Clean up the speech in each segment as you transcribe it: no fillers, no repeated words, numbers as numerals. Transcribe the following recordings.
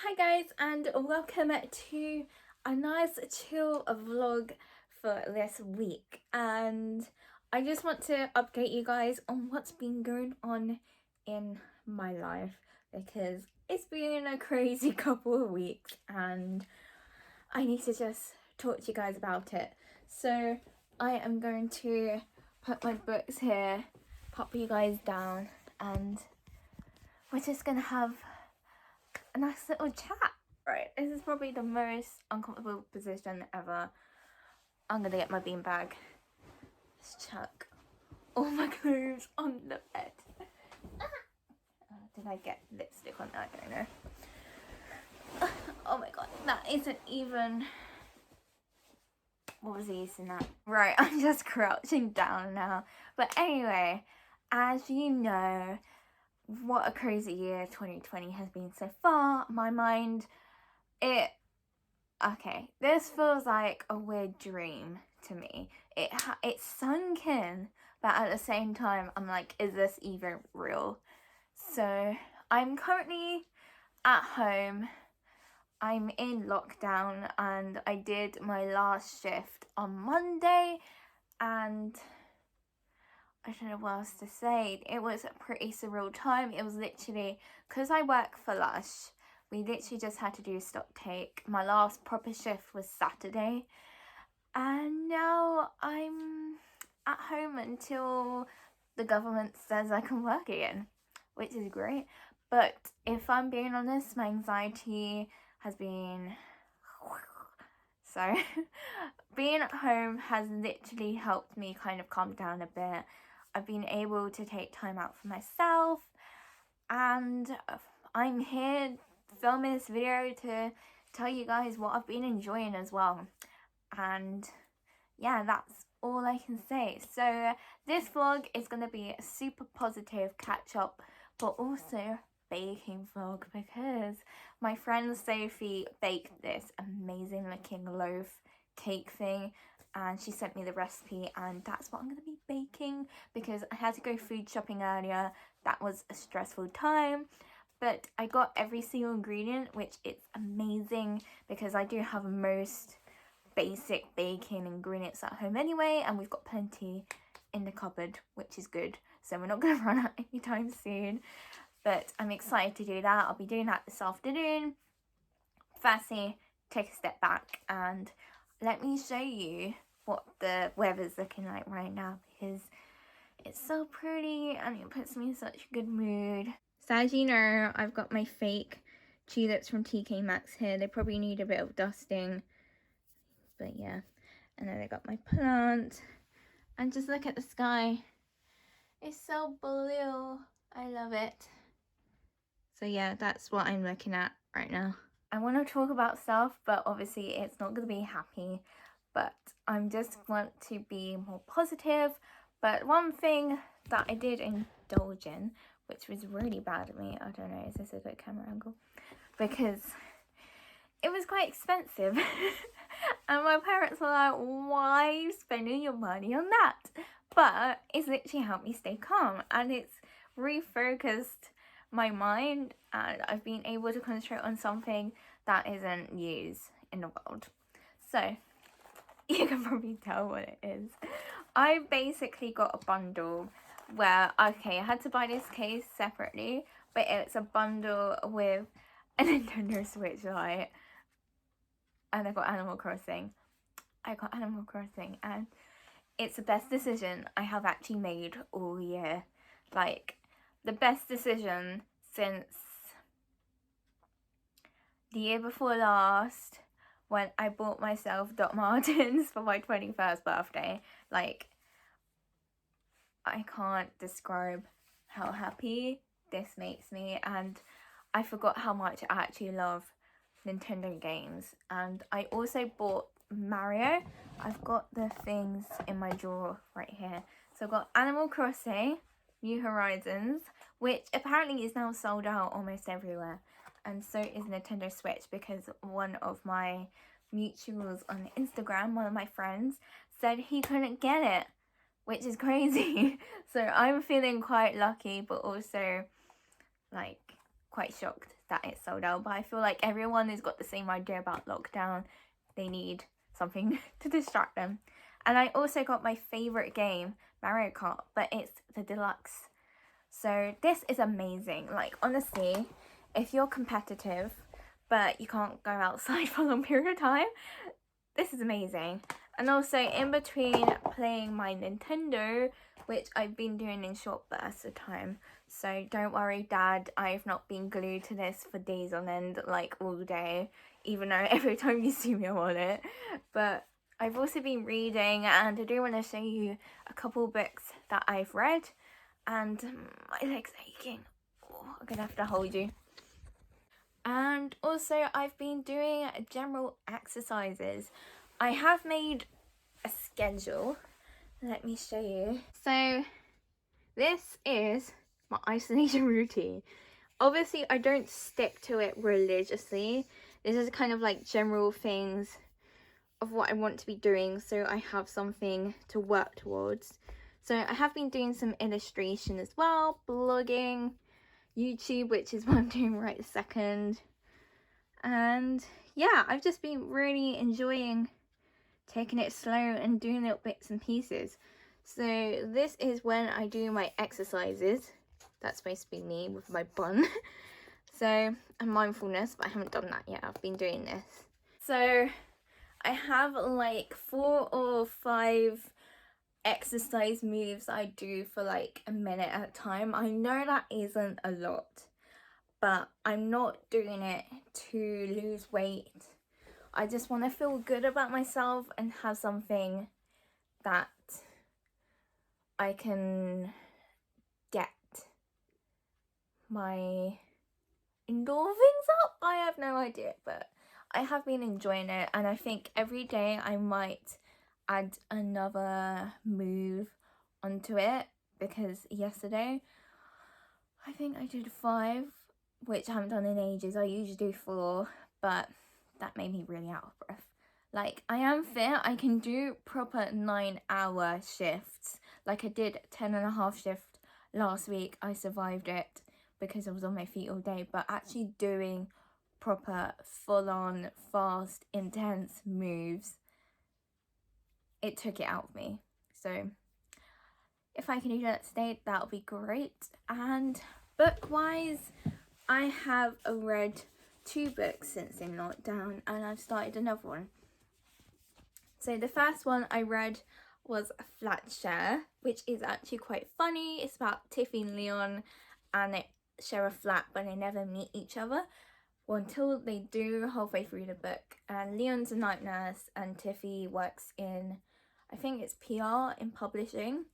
Hi guys, and welcome to a nice chill vlog for this week. And I just want to update you guys on what's been going on in my life, because it's been a crazy couple of weeks and I need to just talk to you guys about it. So I am going to put my books here, pop you guys down, and we're just gonna have a nice little chat. Right, this is probably the most uncomfortable position ever. I'm gonna get my beanbag. Let's chuck all my clothes on the bed. Did I get lipstick on that? I don't know. Oh my god, that isn't even... What was the use in that? Right, I'm just crouching down now. But anyway, as you know, what a crazy year 2020 has been so far. My mind, okay, this feels like a weird dream to me. It's sunk in, but at the same time, I'm like, is this even real? So I'm currently at home. I'm in lockdown, and I did my last shift on Monday, and I don't know what else to say. It was a pretty surreal time. It was literally, because I work for Lush, we literally just had to do stock take. My last proper shift was Saturday, and now I'm at home until the government says I can work again, which is great. But if I'm being honest, my anxiety has been... So being at home has literally helped me kind of calm down a bit. I've been able to take time out for myself, and I'm here filming this video to tell you guys what I've been enjoying as well. And yeah, that's all I can say. So this vlog is going to be a super positive catch up, but also baking vlog, because my friend Sophie baked this amazing looking loaf cake thing, and she sent me the recipe, and that's what I'm going to be baking, because I had to go food shopping earlier. That was a stressful time, but I got every single ingredient, which is amazing, because I do have most basic baking ingredients at home anyway, and we've got plenty in the cupboard, which is good, so we're not going to run out anytime soon. But I'm excited to do that. I'll be doing that this afternoon. Firstly, take a step back and let me show you what the weather's looking like right now, because it's so pretty and it puts me in such a good mood. So as you know, I've got my fake tulips from TK Maxx here. They probably need a bit of dusting, but yeah. And then I got my plant, and just look at the sky. It's so blue. I love it. So yeah, that's what I'm looking at right now. I want to talk about stuff, but obviously it's not going to be happy, but I'm just want to be more positive. But one thing that I did indulge in, which was really bad of me, I don't know, is this a good camera angle? Because it was quite expensive. And my parents were like, why are you spending your money on that? But it's literally helped me stay calm, and it's refocused my mind, and I've been able to concentrate on something that isn't used in the world. So you can probably tell what it is. I basically got a bundle where, okay, I had to buy this case separately, but it's a bundle with a Nintendo Switch Lite, and I got Animal Crossing. And it's the best decision I have actually made all year. Like, the best decision since the year before last, when I bought myself Doc Martens for my 21st birthday. Like, I can't describe how happy this makes me, and I forgot how much I actually love Nintendo games. And I also bought Mario. I've got the things in my drawer right here. So I've got Animal Crossing, New Horizons, which apparently is now sold out almost everywhere, and so is Nintendo Switch, because one of my mutuals on Instagram, one of my friends, said he couldn't get it, which is crazy. So I'm feeling quite lucky, but also like quite shocked that it's sold out, but I feel like everyone has got the same idea about lockdown. They need something to distract them. And I also got my favorite game, Mario Kart, but it's the deluxe. So this is amazing. Like, honestly, if you're competitive but you can't go outside for a long period of time, this is amazing. And also, in between playing my Nintendo, which I've been doing in short bursts of time, so don't worry, Dad, I've not been glued to this for days on end, like all day, even though every time you see me I'm on it. But I've also been reading, and I do want to show you a couple books that I've read. And my leg's aching. Oh, I'm gonna have to hold you. And also, I've been doing general exercises. I have made a schedule. Let me show you. So this is my isolation routine. Obviously, I don't stick to it religiously. This is kind of like general things of what I want to be doing, so I have something to work towards. So I have been doing some illustration as well, blogging, YouTube, which is what I'm doing right this second. And yeah, I've just been really enjoying taking it slow and doing little bits and pieces. So this is when I do my exercises. That's supposed to be me with my bun. So, and mindfulness, but I haven't done that yet. I've been doing this. So I have like 4 or 5 exercise moves I do for like a minute at a time. I know that isn't a lot, but I'm not doing it to lose weight. I just want to feel good about myself and have something that I can get my endorphins up. I have no idea, but I have been enjoying it, and I think every day I might add another move onto it, because yesterday I think I did 5, which I haven't done in ages. I usually do 4, but that made me really out of breath. Like, I am fit. I can do proper 9-hour shifts. Like, I did 10.5 shift last week. I survived it because I was on my feet all day, but actually doing proper full-on fast intense moves, it took it out of me. So if I can do that today, that'll be great. And book wise, I have read 2 books since in lockdown, and I've started another one. So the first one I read was Flat Share, which is actually quite funny. It's about Tiffy and Leon, and they share a flat but they never meet each other. Well, until they do halfway through the book. And Leon's a night nurse and Tiffy works in, I think it's PR in publishing,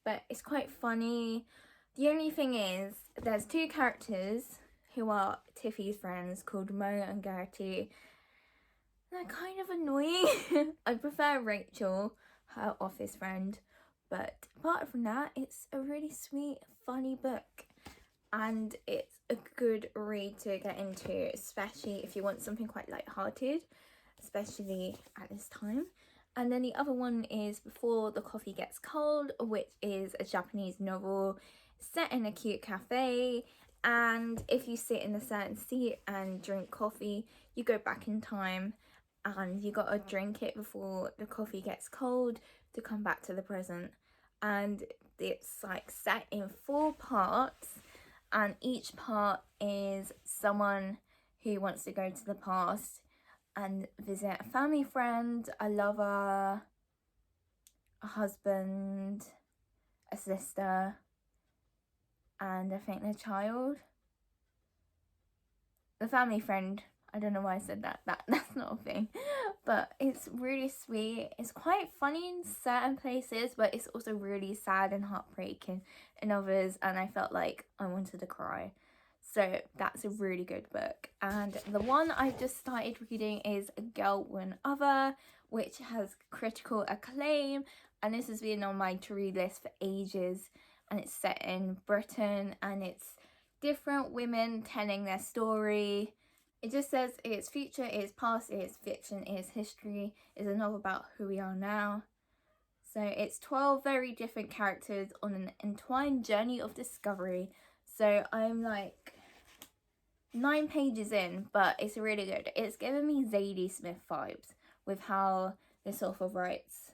but it's quite funny. The only thing is, there's 2 characters who are Tiffy's friends called Mo and Gertie. They're kind of annoying. I prefer Rachel, her office friend, but apart from that, it's a really sweet, funny book. And it's a good read to get into, especially if you want something quite light-hearted, especially at this time. And then the other one is Before the Coffee Gets Cold, which is a Japanese novel set in a cute cafe. And if you sit in a certain seat and drink coffee, you go back in time and you gotta drink it before the coffee gets cold to come back to the present. And it's like set in 4 parts. And each part is someone who wants to go to the past and visit a family friend, a lover, a husband, a sister, and I think their child. The family friend, I don't know why I said that. That's not a thing. But it's really sweet. It's quite funny in certain places, but it's also really sad and heartbreaking in others, and I felt like I wanted to cry. So that's a really good book. And the one I've just started reading is A Girl, One Other, which has critical acclaim, and this has been on my to-read list for ages. And it's set in Britain, and it's different women telling their story. It just says it's future, it's past, it's fiction, it's history. It's a novel about who we are now. So it's 12 very different characters on an entwined journey of discovery. So I'm like 9 pages in, but it's really good. It's giving me Zadie Smith vibes with how this author writes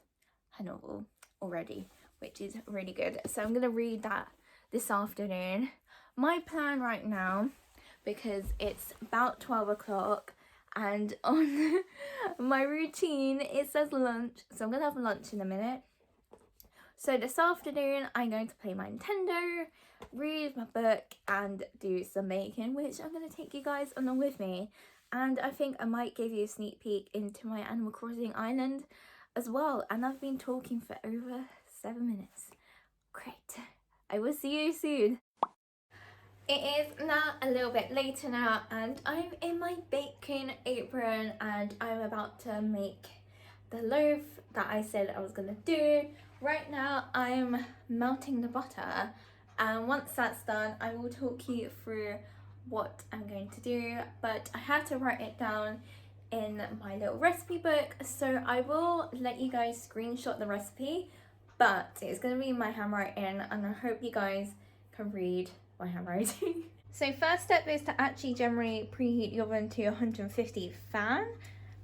her novel already, which is really good. So I'm gonna read that this afternoon. My plan right now, because it's about 12 o'clock and on my routine it says lunch, so I'm gonna have lunch in a minute. So this afternoon I'm going to play my Nintendo, read my book and do some baking, which I'm going to take you guys along with me. And I think I might give you a sneak peek into my Animal Crossing island as well. And I've been talking for over 7 minutes. Great. I will see you soon. It is now a little bit later now and I'm in my baking apron and I'm about to make the loaf that I said I was going to do. Right now I'm melting the butter, and once that's done I will talk you through what I'm going to do, but I had to write it down in my little recipe book, so I will let you guys screenshot the recipe, but it's going to be my handwriting and I hope you guys can read my handwriting. So first step is to actually generally preheat the oven to 150 fan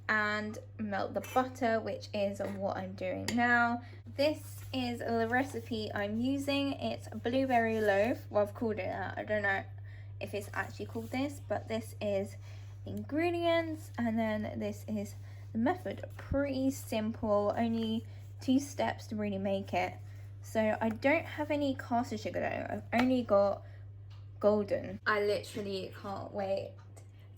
and melt the butter, which is what I'm doing now. This is the recipe I'm using. It's a blueberry loaf. Well, I've called it that. I don't know if it's actually called this, but this is ingredients and then this is the method. Pretty simple, only 2 steps to really make it. So I don't have any caster sugar though. I've only got golden. I literally can't wait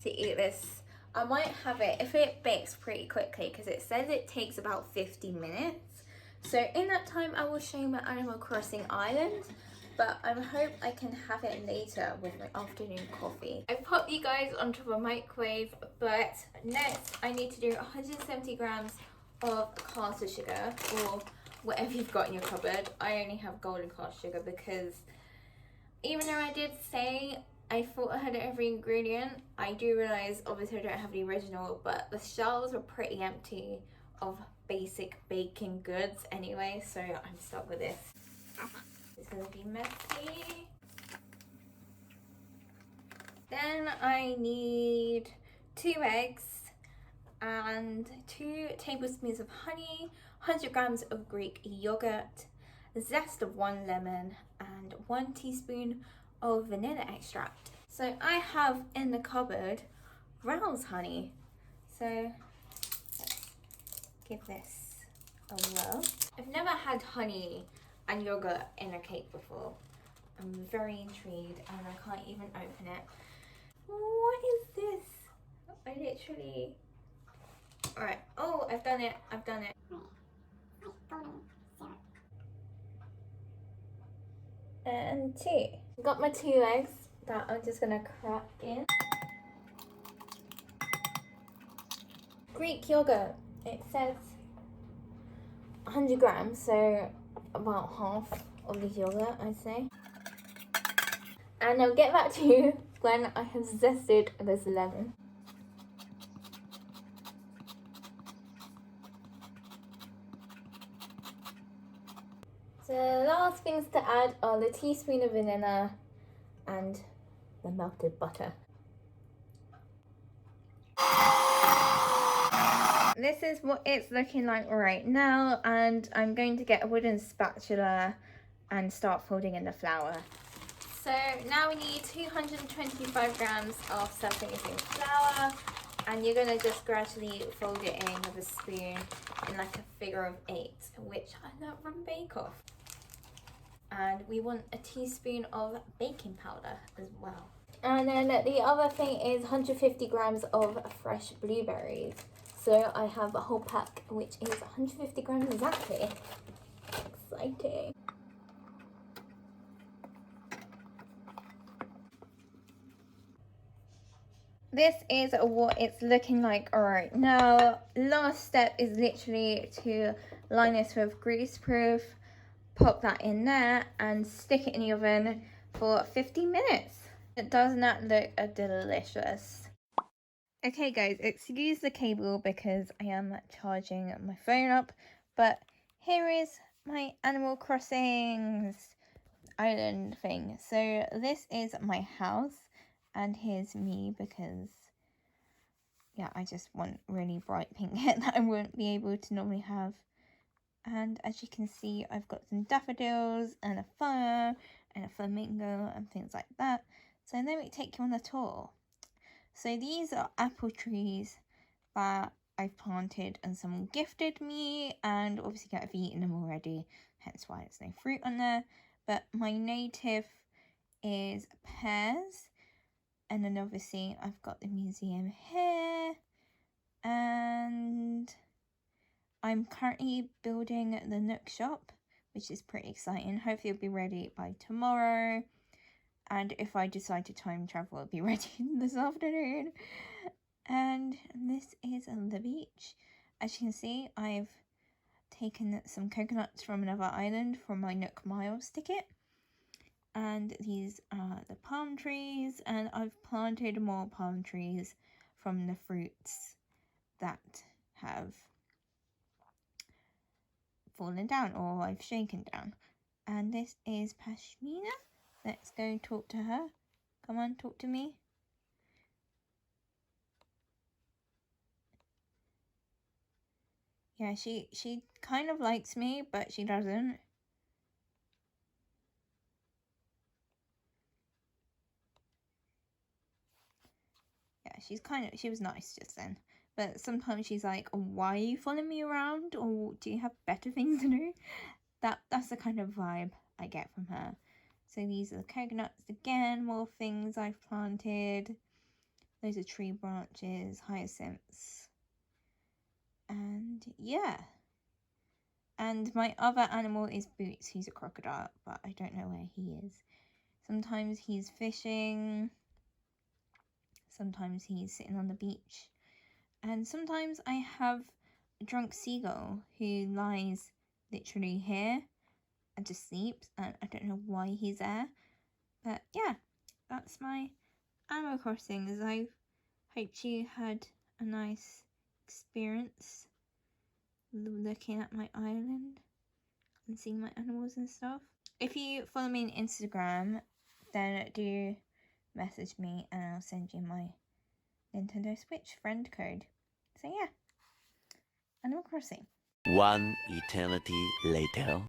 to eat this. I might have it if it bakes pretty quickly because it says it takes about 50 minutes. So in that time I will show you my Animal Crossing island, but I hope I can have it later with my afternoon coffee. I popped you guys onto the microwave, but next I need to do 170 grams of caster sugar or whatever you've got in your cupboard. I only have golden caster sugar because even though I did say I thought I had every ingredient, I do realise obviously I don't have the original, but the shelves are pretty empty of basic baking goods anyway, so I'm stuck with this. It's gonna be messy. Then I need 2 eggs and 2 tablespoons of honey, 100 grams of Greek yogurt, the zest of 1 lemon and 1 teaspoon of vanilla extract. So I have in the cupboard Rouse honey, so let's give this a whirl. I've never had honey and yogurt in a cake before. I'm very intrigued and I can't even open it. What is this? I literally... Alright, oh, I've done it. And 2. Got my 2 eggs that I'm just gonna crack in. Greek yogurt, it says 100 grams, so about half of this yogurt, I'd say. And I'll get back to you when I have zested this lemon. So the last things to add are the teaspoon of vanilla and the melted butter. This is what it's looking like right now, and I'm going to get a wooden spatula and start folding in the flour. So now we need 225 grams of self-raising flour, and you're going to just gradually fold it in with a spoon in like a figure of 8, which I learned from Bake Off. And we want a teaspoon of baking powder as well. And then the other thing is 150 grams of fresh blueberries. So I have a whole pack, which is 150 grams exactly. Exciting. This is what it's looking like right now. Last step is literally to line this with greaseproof, pop that in there and stick it in the oven for 50 minutes. It does not look delicious. Okay guys, excuse the cable because I am charging my phone up, but here is my Animal Crossing island thing. So this is my house And here's me because, yeah, I just want really bright pink hair that I won't be able to normally have. And as you can see, I've got some daffodils and a fire and a flamingo and things like that. So let me take you on a tour. So these are apple trees that I've planted and someone gifted me, and obviously I've eaten them already, hence why there's no fruit on there. But my native is pears, and then obviously I've got the museum here, and I'm currently building the Nook shop, which is pretty exciting. Hopefully it'll be ready by tomorrow, and if I decide to time travel, it'll be ready this afternoon. And this is the beach. As you can see, I've taken some coconuts from another island for my Nook Miles ticket. And these are the palm trees, and I've planted more palm trees from the fruits that have fallen down or I've shaken down. And this is Pashmina. Let's go talk to her. Come on, talk to me. Yeah, she kind of likes me, but she doesn't. Yeah, she was nice just then. But sometimes she's like, why are you following me around? Or do you have better things to do? That's the kind of vibe I get from her. So these are the coconuts again, more things I've planted. Those are tree branches, hyacinths. And yeah. And my other animal is Boots, who's a crocodile, but I don't know where he is. Sometimes he's fishing. Sometimes he's sitting on the beach. And sometimes I have a drunk seagull who lies literally here and just sleeps. And I don't know why he's there. But yeah, that's my Animal Crossing. I hope you had a nice experience looking at my island and seeing my animals and stuff. If you follow me on Instagram, then do message me and I'll send you my Nintendo Switch friend code. So yeah, Animal Crossing. One eternity later.